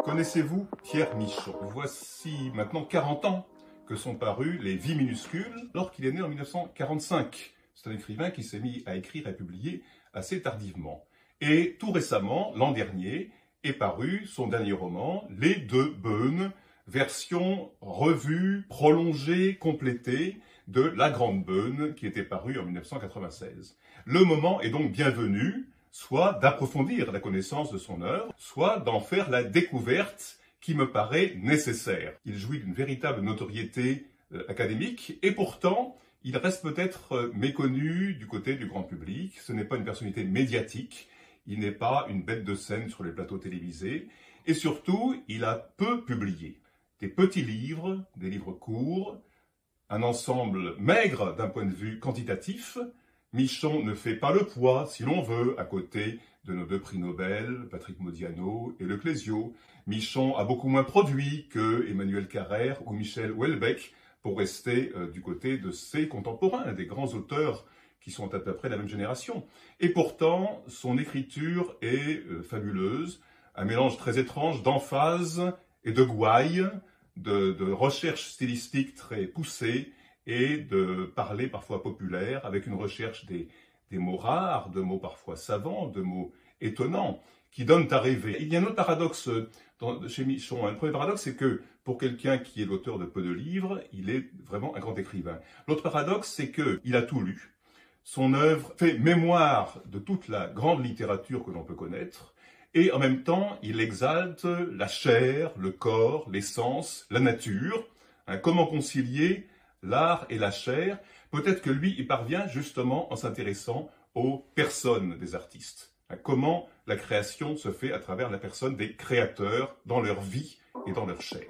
Connaissez-vous Pierre Michon? Voici maintenant 40 ans que sont parues Les Vies minuscules, alors qu'il est né en 1945. C'est un écrivain qui s'est mis à écrire et à publier assez tardivement. Et tout récemment, l'an dernier, est paru son dernier roman, Les Deux Beunes, version revue, prolongée, complétée de La Grande Beune, qui était paru en 1996. Le moment est donc bienvenu, soit d'approfondir la connaissance de son œuvre, soit d'en faire la découverte qui me paraît nécessaire. Il jouit d'une véritable notoriété académique, et pourtant, il reste peut-être méconnu du côté du grand public. Ce n'est pas une personnalité médiatique, il n'est pas une bête de scène sur les plateaux télévisés, et surtout, il a peu publié. Des petits livres, des livres courts, un ensemble maigre d'un point de vue quantitatif. Michon ne fait pas le poids, si l'on veut, à côté de nos deux prix Nobel, Patrick Modiano et Le Clésio. Michon a beaucoup moins produit que Emmanuel Carrère ou Michel Houellebecq, pour rester du côté de ses contemporains, des grands auteurs qui sont à peu près de la même génération. Et pourtant, son écriture est fabuleuse, un mélange très étrange d'emphase et de gouaille, de recherche stylistique très poussée et de parler parfois populaire, avec une recherche des mots rares, de mots parfois savants, de mots étonnants, qui donnent à rêver. Il y a un autre paradoxe chez Michon. Le premier paradoxe, c'est que pour quelqu'un qui est l'auteur de peu de livres, il est vraiment un grand écrivain. L'autre paradoxe, c'est qu'il a tout lu. Son œuvre fait mémoire de toute la grande littérature que l'on peut connaître, et en même temps, il exalte la chair, le corps, l'essence, la nature. Comment concilier l'art et la chair? Peut-être que lui y parvient justement en s'intéressant aux personnes des artistes. Comment la création se fait à travers la personne des créateurs dans leur vie et dans leur chair.